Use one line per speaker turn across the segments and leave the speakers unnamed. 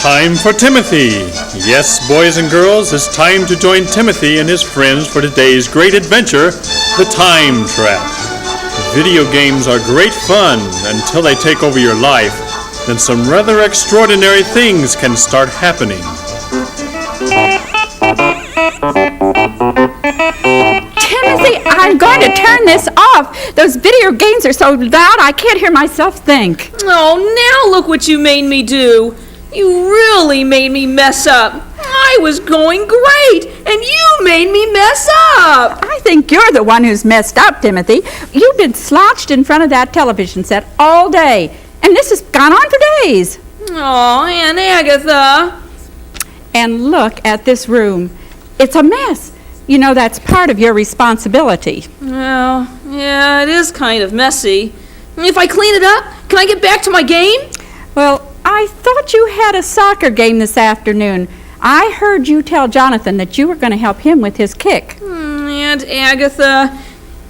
time for Timothy. Yes, boys and girls, it's time to join Timothy and his friends for today's great adventure, the Time Trap. Video games are great fun until they take over your life. Then some rather extraordinary things can start happening.
Timothy, I'm going to turn this off. Those video games are so loud I can't hear myself think.
Oh, now look what you made me do. You really made me mess up. I was going great, and you made me mess up.
I think you're the one who's messed up, Timothy. You've been slouched in front of that television set all day, and this has gone on for days.
Oh, Aunt Agatha.
And look at this room. It's a mess. You know that's part of your responsibility.
Well, yeah, it is kind of messy. If I clean it up, can I get back to my game?
Well, I thought you had a soccer game this afternoon. I heard you tell Jonathan that you were going to help him with his kick.
Aunt Agatha,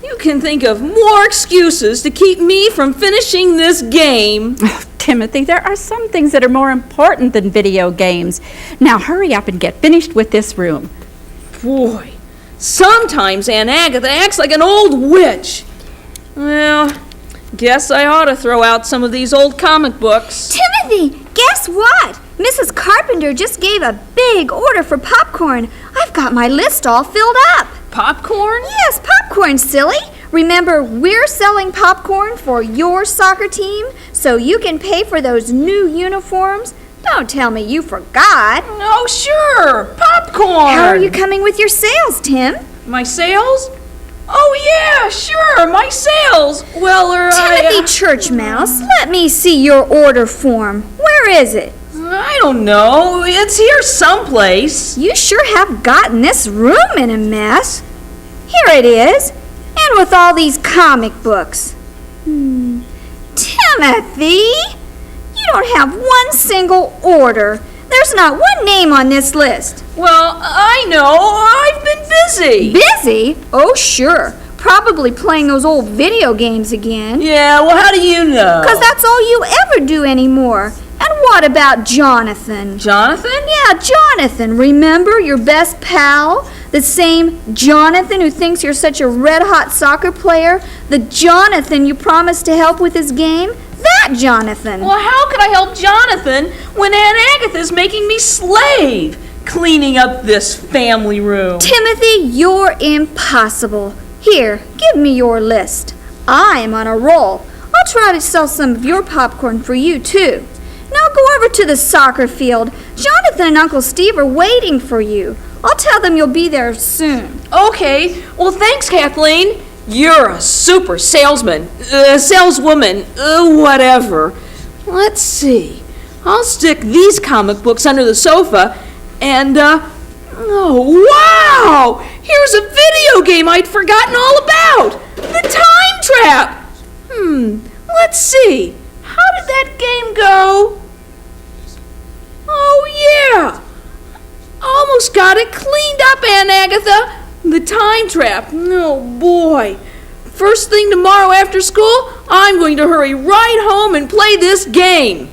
you can think of more excuses to keep me from finishing this game.
Oh, Timothy, there are some things that are more important than video games. Now hurry up and get finished with this room.
Boy, sometimes Aunt Agatha acts like an old witch. Well, guess I ought to throw out some of these old comic books.
Timothy, guess what? Mrs. Carpenter just gave a big order for popcorn. I've got my list all filled up.
Popcorn?
Yes, popcorn, silly. Remember, we're selling popcorn for your soccer team, so you can pay for those new uniforms. Don't tell me you forgot.
Oh, sure, popcorn.
How are you coming with your sales, Tim?
My sales? Oh, yeah, sure, my sales. Well,
Timothy Churchmouse, let me see your order form. Where is it?
I don't know. It's here someplace.
You sure have gotten this room in a mess. Here it is, and with all these comic books. Timothy, you don't have one single order. There's not one name on this list.
Well, I know. I've been busy.
Busy? Oh, sure. Probably playing those old video games again.
Yeah, well, how do you know?
'Cause that's all you ever do anymore. And what about Jonathan?
Jonathan?
Yeah, Jonathan. Remember your best pal? The same Jonathan who thinks you're such a red-hot soccer player? The Jonathan you promised to help with his game? That Jonathan.
Well, how could I help Jonathan when Aunt Agatha's making me slave, cleaning up this family room?
Timothy, you're impossible. Here, give me your list. I am on a roll. I'll try to sell some of your popcorn for you, too. Now go over to the soccer field. Jonathan and Uncle Steve are waiting for you. I'll tell them you'll be there soon.
Okay. Well, thanks, Kathleen. You're a super saleswoman, whatever. Let's see. I'll stick these comic books under the sofa and, oh, wow! Here's a video game I'd forgotten all about. The Time Trap. Let's see. How did that game go? Oh, yeah. Almost got it cleaned up, Aunt Agatha. The Time Trap. Oh, boy. First thing tomorrow after school, I'm going to hurry right home and play this game.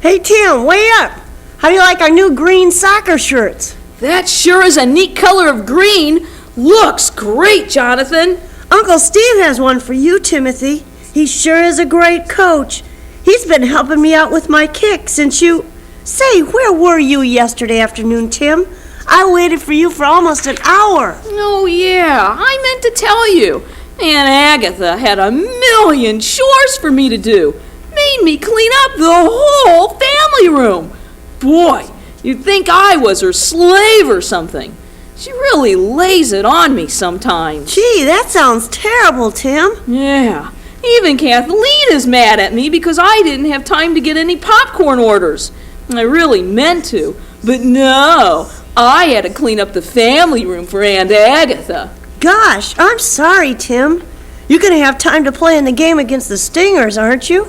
Hey, Tim, way up. How do you like our new green soccer shirts?
That sure is a neat color of green. Looks great, Jonathan.
Uncle Steve has one for you, Timothy. He sure is a great coach. He's been helping me out with my kick since you... Say, where were you yesterday afternoon, Tim? I waited for you for almost an hour.
Oh, yeah, I meant to tell you. Aunt Agatha had a million chores for me to do. Made me clean up the whole family room. Boy, you'd think I was her slave or something. She really lays it on me sometimes.
Gee, that sounds terrible, Tim.
Yeah, even Kathleen is mad at me because I didn't have time to get any popcorn orders. I really meant to, but no, I had to clean up the family room for Aunt Agatha.
Gosh, I'm sorry, Tim. You're going to have time to play in the game against the Stingers, aren't you?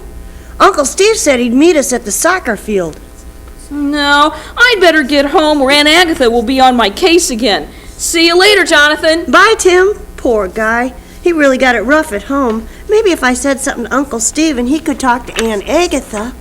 Uncle Steve said he'd meet us at the soccer field.
No, I'd better get home or Aunt Agatha will be on my case again. See you later, Jonathan.
Bye, Tim. Poor guy. He really got it rough at home. Maybe if I said something to Uncle Stephen, he could talk to Aunt Agatha.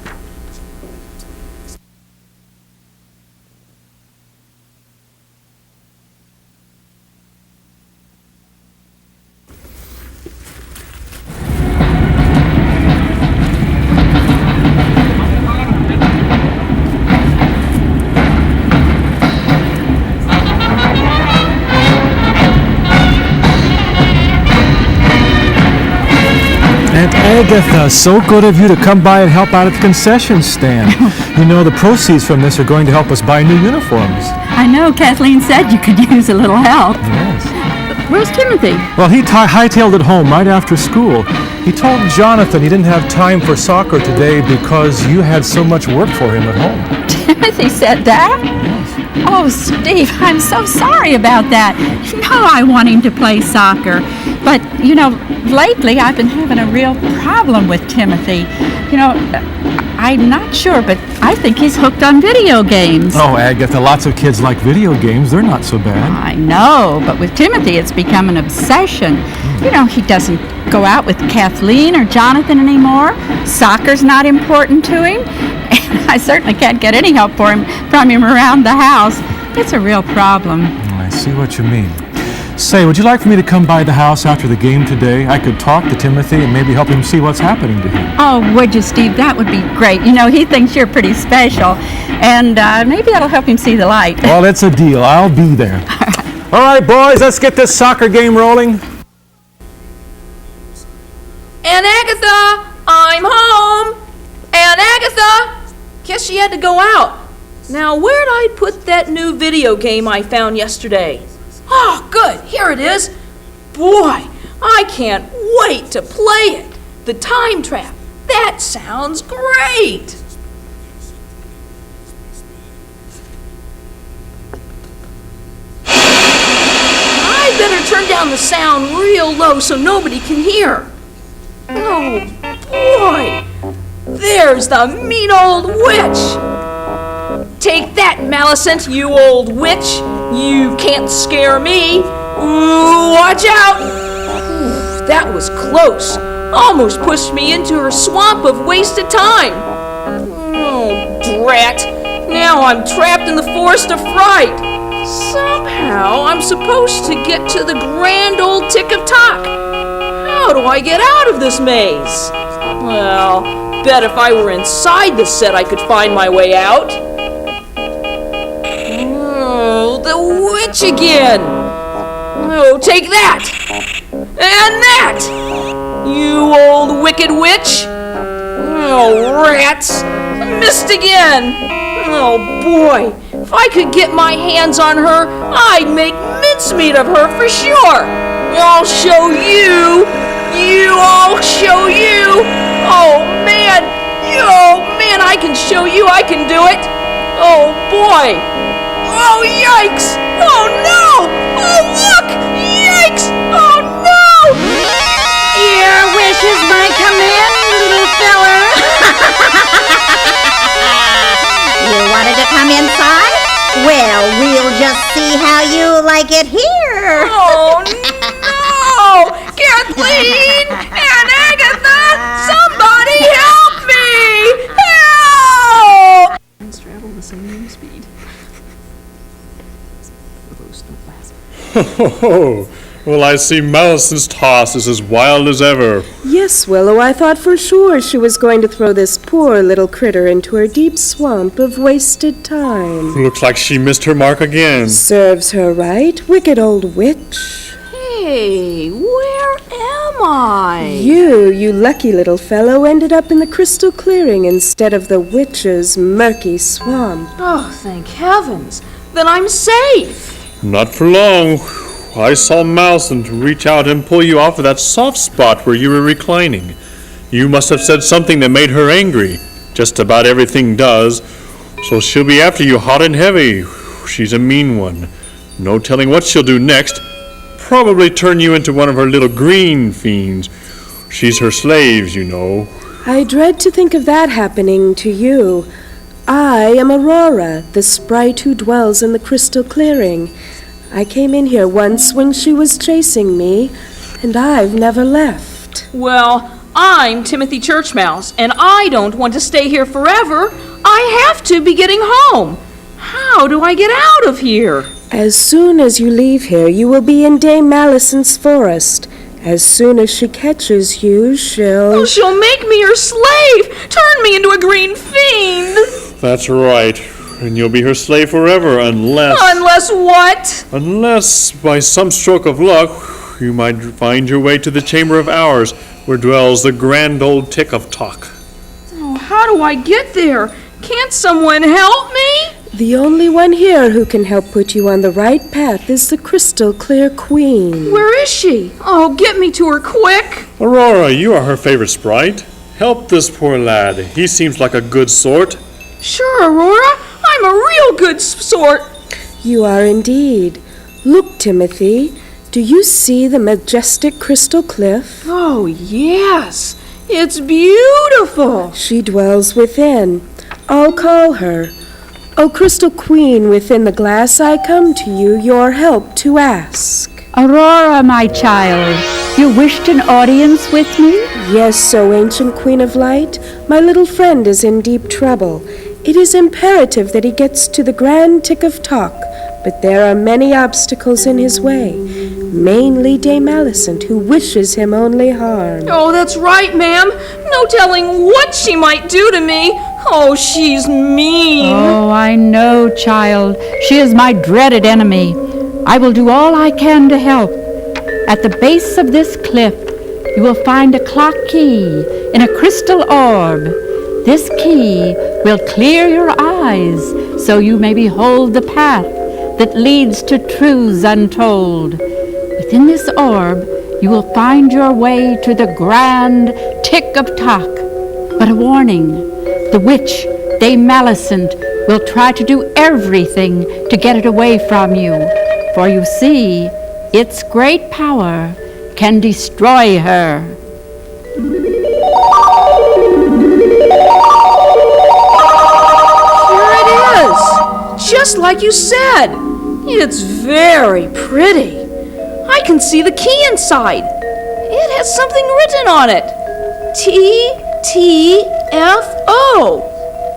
Aunt Agatha, so good of you to come by and help out at the concession stand. You know, the proceeds from this are going to help us buy new uniforms.
I know Kathleen said you could use a little help.
Yes.
Where's Timothy?
Well, he hightailed it home right after school. He told Jonathan he didn't have time for soccer today because you had so much work for him at home.
Timothy said that? Oh, Steve, I'm so sorry about that. You know I want him to play soccer. But, you know, lately I've been having a real problem with Timothy. You know, I'm not sure, but I think he's hooked on video games.
Oh, Agatha, lots of kids like video games. They're not so bad.
I know, but with Timothy it's become an obsession. You know, he doesn't go out with Kathleen or Jonathan anymore. Soccer's not important to him. And I certainly can't get any help from him around the house. It's a real problem.
I see what you mean. Say, would you like for me to come by the house after the game today? I could talk to Timothy and maybe help him see what's happening to him.
Oh, would you, Steve? That would be great. You know, he thinks you're pretty special, and maybe that'll help him see the light.
Well, it's a deal. I'll be there. All right, boys, let's get this soccer game rolling.
Aunt Agatha, I'm home. Aunt Agatha! Guess she had to go out. Now, where'd I put that new video game I found yesterday? Oh, good. Here it is. Boy, I can't wait to play it. The Time Trap. That sounds great. I better turn down the sound real low so nobody can hear. Oh, boy. There's the mean old witch. Take that, Millicent, you old witch. You can't scare me. Ooh, watch out. Ooh, that was close. Almost pushed me into her swamp of wasted time. Oh, drat. Now I'm trapped in the forest of fright. Somehow I'm supposed to get to the grand old Tick of Tock. How do I get out of this maze? Well, bet if I were inside the set I could find my way out. Oh, the witch again! Oh, take that! And that! You old wicked witch! Oh, rats! Missed again! Oh, boy! If I could get my hands on her, I'd make mincemeat of her for sure! I'll show you! I'll show you! Oh, man! I can show you I can do it! Oh, boy! Oh, yikes! Oh, no! Oh, look! Yikes! Oh, no!
Your wishes might come in, little feller. You wanted to come inside? Well, we'll just see how you like it here.
Oh, no! Kathleen! Aunt Agatha! Somebody help me! Help! Travel the same speed.
Oh, well, I see Millicent's toss is as wild as ever.
Yes, Willow, I thought for sure she was going to throw this poor little critter into her deep swamp of wasted time.
Looks like she missed her mark again.
Serves her right, wicked old witch.
Hey, where am I?
You lucky little fellow, ended up in the crystal clearing instead of the witch's murky swamp.
Oh, thank heavens. Then I'm safe.
Not for long. I saw Millicent reach out and pull you off of that soft spot where you were reclining. You must have said something that made her angry. Just about everything does. So she'll be after you hot and heavy. She's a mean one. No telling what she'll do next. Probably turn you into one of her little green fiends. She's her slaves, you know.
I dread to think of that happening to you. I am Aurora, the sprite who dwells in the crystal clearing. I came in here once when she was chasing me. and I've never left.
Well, I'm Timothy Churchmouse, and I don't want to stay here forever. I have to be getting home. How do I get out of here?
As soon as you leave here, you will be in Dame Malison's forest. As soon as she catches you,
Oh, she'll make me her slave, turn me into a green fiend.
That's right. And you'll be her slave forever unless...
Unless what?
Unless, by some stroke of luck, you might find your way to the Chamber of Hours, where dwells the grand old Tick of Talk.
Oh, how do I get there? Can't someone help me?
The only one here who can help put you on the right path is the Crystal Clear Queen.
Where is she? Oh, get me to her quick.
Aurora, you are her favorite sprite. Help this poor lad. He seems like a good sort.
Sure, Aurora. I'm a real good sort.
You are indeed. Look, Timothy, do you see the majestic crystal cliff?
Oh, yes. It's beautiful.
She dwells within. I'll call her. O Crystal Queen, within the glass I come to you, your help to ask.
Aurora, my child, you wished an audience with me?
Yes, O ancient Queen of Light, my little friend is in deep trouble. It is imperative that he gets to the Grand Tick of Talk, but there are many obstacles in his way, mainly Dame Alicent, who wishes him only harm.
Oh, that's right, ma'am. No telling what she might do to me. Oh, she's mean.
Oh, I know, child. She is my dreaded enemy. I will do all I can to help. At the base of this cliff, you will find a clock key in a crystal orb. This key will clear your eyes so you may behold the path that leads to truths untold. Within this orb, you will find your way to the Grand Tick of Talk. But a warning. The witch, Dame Malicent, will try to do everything to get it away from you. For you see, its great power can destroy her.
Here it is. Just like you said. It's very pretty. I can see the key inside. It has something written on it. TTFO.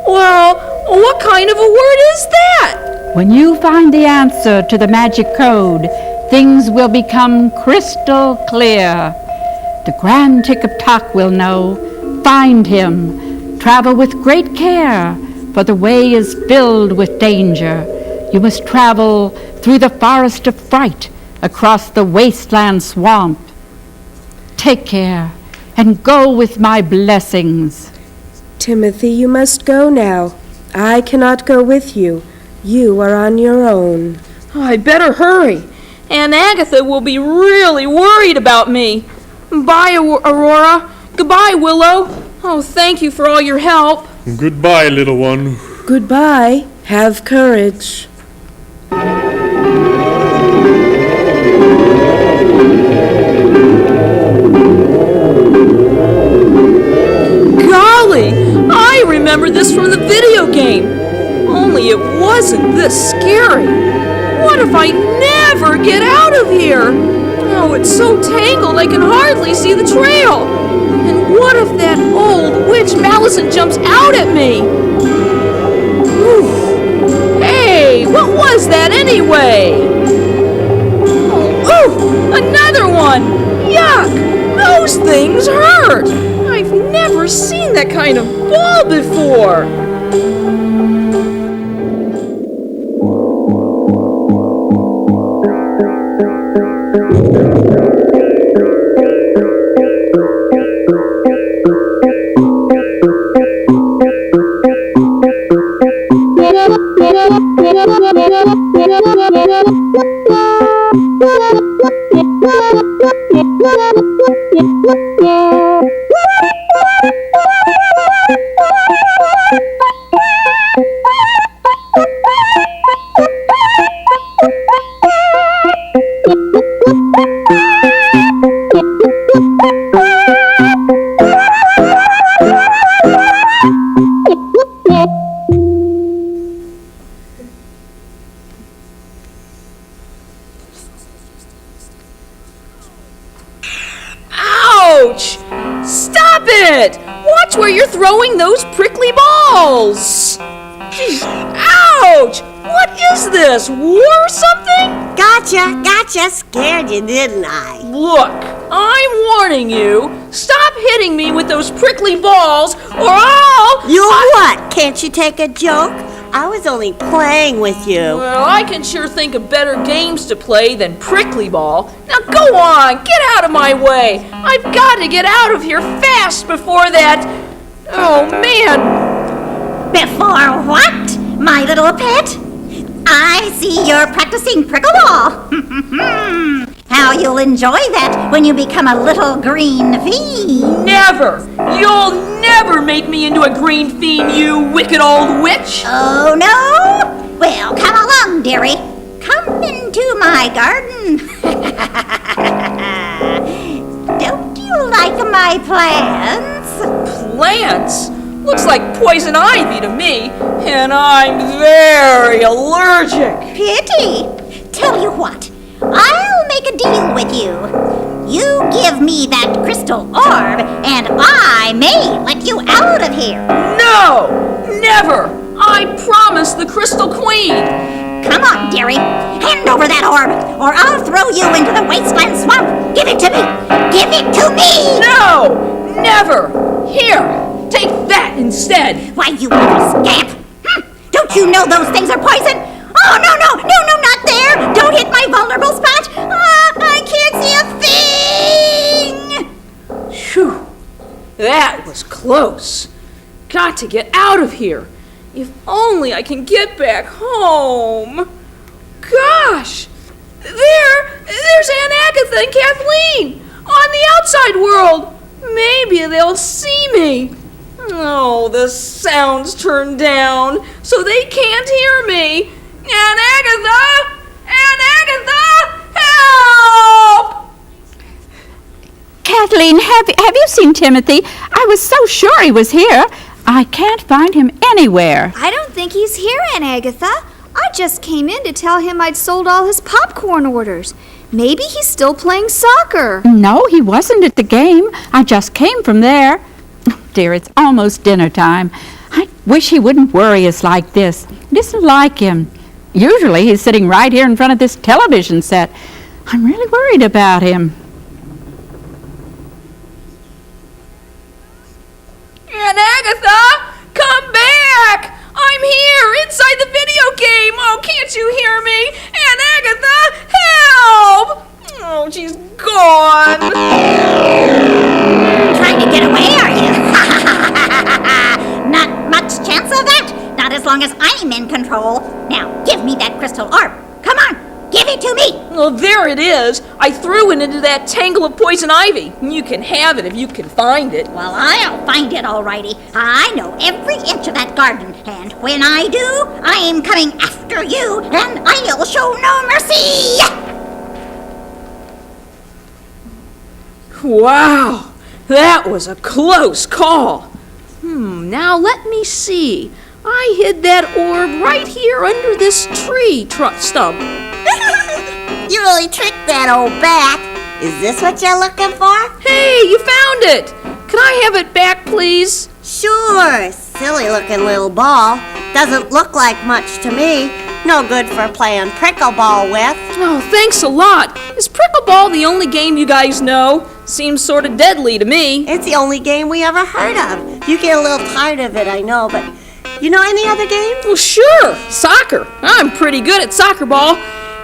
Well, what kind of a word is that?
When you find the answer to the magic code, things will become crystal clear. The Grand Tick of Talk will know. Find him. Travel with great care, for the way is filled with danger. You must travel through the forest of fright, across the wasteland swamp. Take care, and go with my blessings.
Timothy, you must go now. I cannot go with you. You are on your own.
I'd better hurry. Aunt Agatha will be really worried about me. Bye, Aurora. Goodbye, Willow. Oh, thank you for all your help.
Goodbye, little one.
Goodbye. Have courage.
Golly, I remember this from the video game. Only it wasn't this scary. What if I never get out of here? Oh, it's so tangled I can hardly see the trail. And what if that old witch Malicent jumps out at me? Oof. Hey, what was that anyway? Oh, another one! Yuck! Those things hurt! I've never seen that kind of ball before! Ouch! Stop it! Watch where you're throwing those prickly balls! Jeez, ouch! What is this? War or something?
Gotcha. Scared you, didn't I?
Look, I'm warning you. Stop hitting me with those prickly balls or I'll...
You what? Can't you take a joke? I was only playing with you.
Well, I can sure think of better games to play than prickly ball. Now go on, get out of my way. I've got to get out of here fast before that... Oh, man.
Before what, my little pet? I see you're practicing pickleball. How you'll enjoy that when you become a little green fiend.
Never! You'll never make me into a green fiend, you wicked old witch!
Oh, no? Well, come along, dearie. Come into my garden. Don't you like my plants?
Plants? Looks like poison ivy to me, and I'm very allergic.
Pity. Tell you what, I'll make a deal with you. You give me that crystal orb, and I may let you out of here.
No! Never! I promise the Crystal Queen!
Come on, dearie. Hand over that orb, or I'll throw you into the wasteland swamp. Give it to me. Give it to me.
No! Never! Here! Take that instead!
Why, you little scamp! Don't you know those things are poison? Oh, no, not there! Don't hit my vulnerable spot! I can't see a thing!
Phew! That was close. Got to get out of here. If only I can get back home. Gosh! There's Aunt Agatha and Kathleen on the outside world. Maybe they'll see me. Oh, the sound's turned down, so they can't hear me. Aunt Agatha! Aunt Agatha! Help!
Kathleen, have you seen Timothy? I was so sure he was here. I can't find him anywhere.
I don't think he's here, Aunt Agatha. I just came in to tell him I'd sold all his popcorn orders. Maybe he's still playing soccer.
No, he wasn't at the game. I just came from there. Dear, it's almost dinner time. I wish he wouldn't worry us like this. It isn't like him. Usually he's sitting right here in front of this television set. I'm really worried about him.
Aunt Agatha, come back! I'm here, inside the video game! Oh, can't you hear me? Aunt Agatha, help! Oh, she's gone!
Trying to get away, are you? Not much chance of that. Not as long as I'm in control. Now, give me that crystal orb. Come on, give it to me.
Well, there it is. I threw it into that tangle of poison ivy. You can have it if you can find it.
Well, I'll find it, all righty. I know every inch of that garden, and when I do, I'm coming after you, and I'll show no mercy.
Wow, that was a close call. Now let me see. I hid that orb right here under this tree stump.
You really tricked that old bat. Is this what you're looking for?
Hey, you found it! Can I have it back, please?
Sure. Silly looking little ball. Doesn't look like much to me. No good for playing pickleball with.
Oh, thanks a lot. Is pickleball the only game you guys know? Seems sort of deadly to me.
It's the only game we ever heard of. You get a little tired of it, I know, but you know any other games?
Well, sure. Soccer. I'm pretty good at soccer ball.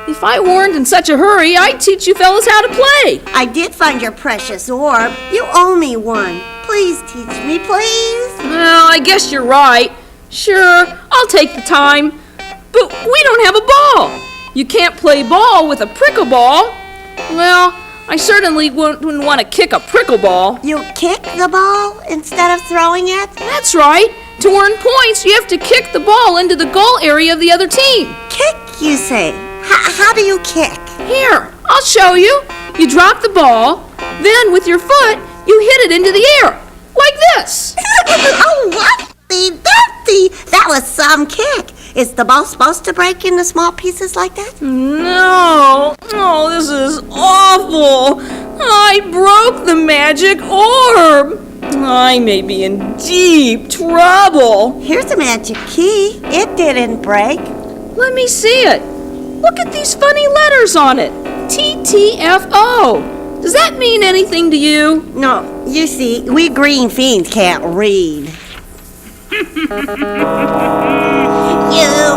If I weren't in such a hurry, I'd teach you fellas how to play.
I did find your precious orb. You owe me one. Please teach me, please.
Well, I guess you're right. Sure, I'll take the time. But we don't have a ball. You can't play ball with a prickle ball. Well, I certainly wouldn't want to kick a prickle ball.
You kick the ball instead of throwing it?
That's right. To earn points, you have to kick the ball into the goal area of the other team.
Kick, you say? How do you kick?
Here, I'll show you. You drop the ball, then with your foot, you hit it into the air. Like this.
Oh, what? That was some kick. Is the ball supposed to break into small pieces like that?
No. Oh, this is awful. I broke the magic orb! I may be in deep trouble.
Here's a magic key. It didn't break.
Let me see it. Look at these funny letters on it. TTFO. Does that mean anything to you?
No, you see, we green fiends can't read.
You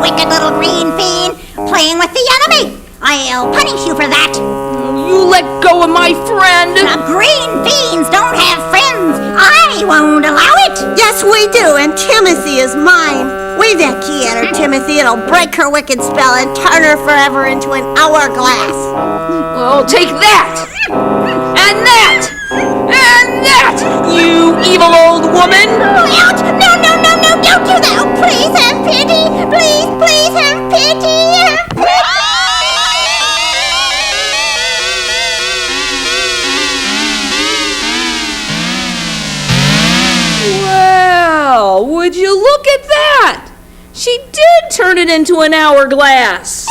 wicked little green fiend, playing with the enemy. I'll punish you for that.
You let go of my friend.
Green fiends don't have friends. I won't allow it.
Yes, we do, and Timothy is mine. Wave that key at her, Timothy. It'll break her wicked spell and turn her forever into an hourglass.
Well, take that! And that! And that! You evil old woman!
Ouch! No, no, no, no, don't do that! Oh, please have pity! Please, please have pity!
Well, would you look at that? She did turn it into an hourglass.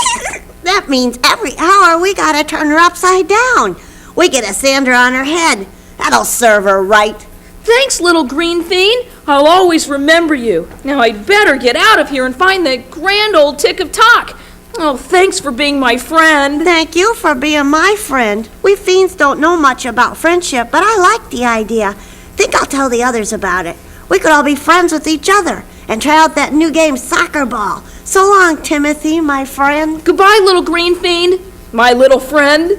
That means every hour we gotta turn her upside down. We get a sander on her head. That'll serve her right.
Thanks, little green fiend. I'll always remember you. Now I'd better get out of here and find the grand old Tick of Talk. Oh, thanks for being my friend.
Thank you for being my friend. We fiends don't know much about friendship, but I like the idea. Think I'll tell the others about it. We could all be friends with each other and try out that new game, Soccer Ball. So long, Timothy, my friend.
Goodbye, little green fiend. My little friend.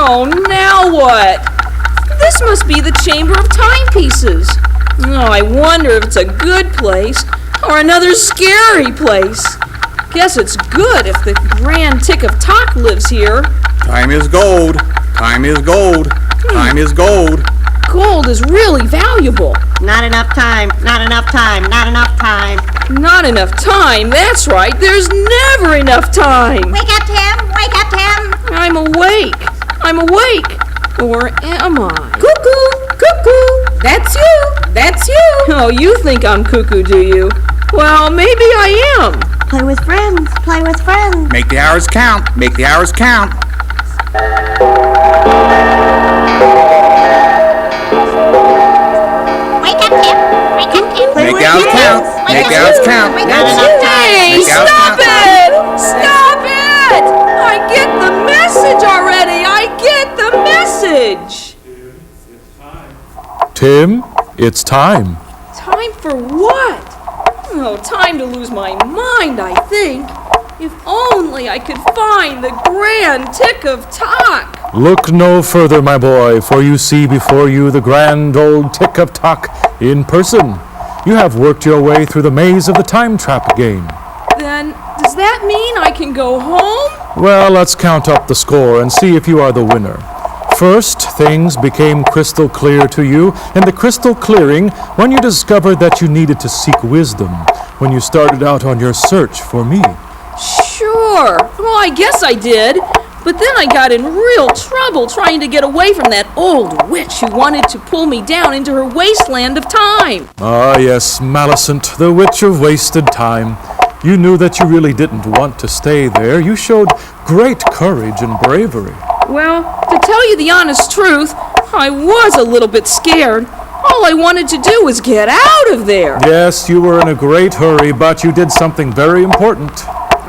Oh, now what? This must be the Chamber of Timepieces. Oh, I wonder if it's a good place or another scary place. Guess it's good if the Grand Tick of Talk lives here.
Time is gold. Time is gold. Time is gold.
Gold is really valuable.
Not enough time. Not enough time. Not enough time.
Not enough time, that's right. There's never enough time.
Wake up, Tim! Wake up, Tim!
I'm awake. I'm awake. Or am I?
Cuckoo! Cuckoo! That's you! That's you!
Oh, you think I'm cuckoo, do you? Well, maybe I am.
Play with friends. Play with friends.
Make the hours count. Make the hours count.
Wake up, Tim! Wake up, Tim!
Make the hours count. Make the hours count.
Wake
Not
up,
enough
Tim!
time.
Hey,
Make out
stop
count.
it! Stop it! I get the message already. I get the message.
Tim, it's time.
Time for what? Oh, time to lose my mind, I think. If only I could find the Grand Tick of Talk.
Look no further, my boy, for you see before you the grand old Tick of Talk in person. You have worked your way through the maze of the time trap game.
Then, does that mean I can go home?
Well, let's count up the score and see if you are the winner. First, things became crystal clear to you in the crystal clearing when you discovered that you needed to seek wisdom when you started out on your search for me.
Sure. Well, I guess I did. But then I got in real trouble trying to get away from that old witch who wanted to pull me down into her wasteland of time.
Ah, yes, Malicent, the witch of wasted time. You knew that you really didn't want to stay there. You showed great courage and bravery.
Well, to tell you the honest truth, I was a little bit scared. All I wanted to do was get out of there.
Yes, you were in a great hurry, but you did something very important.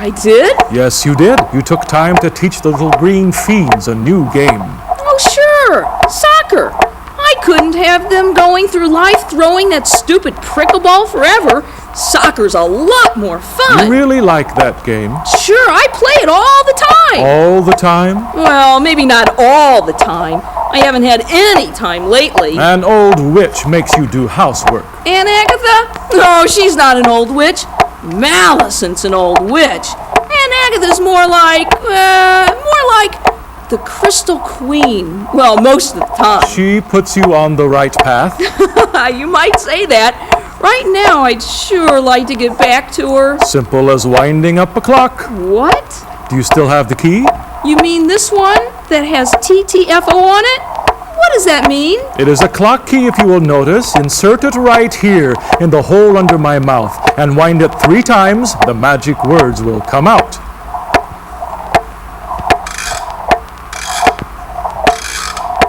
I did?
Yes, you did. You took time to teach the little green fiends a new game.
Oh, sure. Soccer. I couldn't have them going through life throwing that stupid prickle ball forever. Soccer's a lot more fun.
You really like that game?
Sure, I play it all the time.
All the time?
Well, maybe not all the time. I haven't had any time lately.
An old witch makes you do housework.
Aunt Agatha? No, she's not an old witch. Malicent's an old witch. Aunt Agatha's more like the Crystal Queen. Well, most of the time.
She puts you on the right path.
You might say that. Right now, I'd sure like to get back to her.
Simple as winding up a clock.
What?
Do you still have the key?
You mean this one that has TTFO on it? What does that mean?
It is a clock key, if you will notice. Insert it right here in the hole under my mouth and wind it 3 times. The magic words will come out.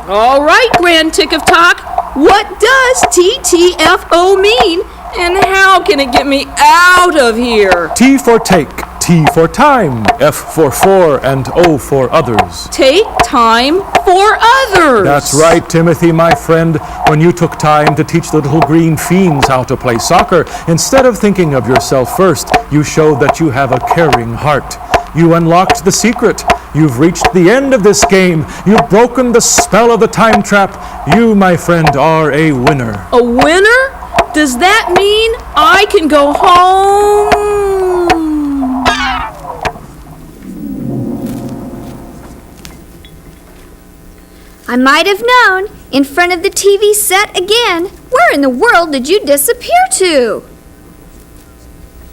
All right, Grand Tick of Talk. What does TTFO mean? And how can it get me out of here?
T for take, T for time, F for 4, and O for others.
Take time for others.
That's right, Timothy, my friend. When you took time to teach the little green fiends how to play soccer, instead of thinking of yourself first, you showed that you have a caring heart. You unlocked the secret. You've reached the end of this game. You've broken the spell of the time trap. You, my friend, are a winner.
A winner? Does that mean I can go home?
I might have known. In front of the TV set again. Where in the world did you disappear to?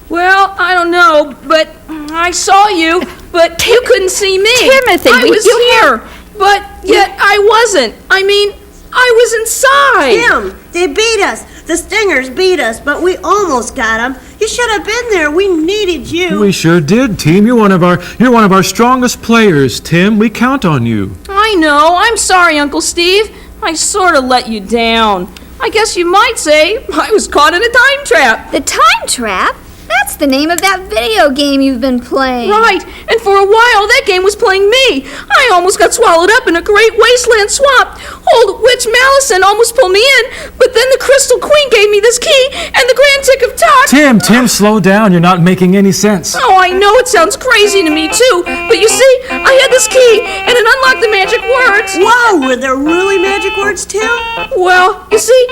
Well, I don't know, but I saw you, but you couldn't see me.
Timothy,
I was here, but yet I wasn't. I mean, I was inside.
Tim, they beat us. The Stingers beat us, but we almost got them. You should have been there. We needed you.
We sure did, team. You're one of our strongest players, Tim. We count on you.
I know. I'm sorry, Uncle Steve. I sort of let you down. I guess you might say I was caught in a time trap.
The time trap? That's the name of that video game you've been playing.
Right, and for a while that game was playing me. I almost got swallowed up in a great wasteland swamp. Old Witch Malison almost pulled me in, but then the Crystal Queen gave me this key and the Grand Tick of Talk.
Tim, slow down. You're not making any sense.
Oh, I know it sounds crazy to me too, but you see, I had this key and it unlocked the magic words.
Wow, were there really magic words, Tim?
Well, you see,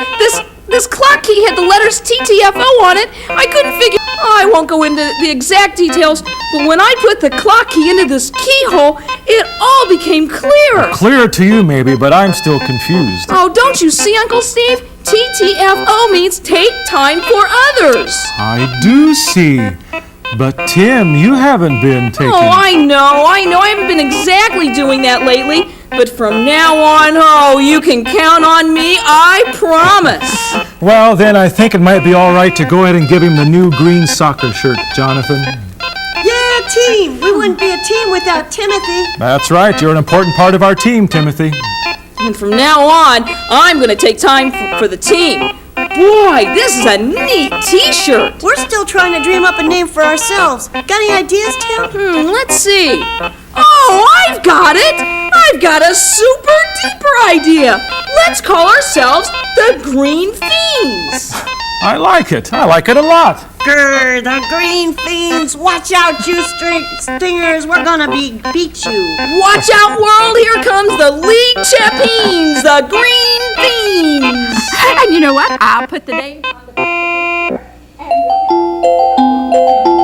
this clock key had the letters TTFO on it. I couldn't figure. I won't go into the exact details, but when I put the clock key into this keyhole, it all became clearer.
Clear to you, maybe, but I'm still confused.
Oh, don't you see, Uncle Steve? TTFO means take time for others.
I do see. But, Tim, you haven't been taking...
Oh, I know. I haven't been exactly doing that lately. But from now on, oh, you can count on me, I promise.
Well, then I think it might be all right to go ahead and give him the new green soccer shirt, Jonathan.
Yeah, team. We wouldn't be a team without Timothy.
That's right. You're an important part of our team, Timothy.
And from now on, I'm going to take time for the team. Boy, this is a neat T-shirt.
We're still trying to dream up a name for ourselves. Got any ideas, Tim?
Let's see. Oh, I've got it. I've got a super duper idea. Let's call ourselves the Green Fiends.
I like it. I like it a lot.
Grr, the Green Fiends. Watch out, you Stingers. We're gonna beat you.
Watch out, world. Here comes the League Champions, the Green Fiends.
And you know what? I'll put the name on the...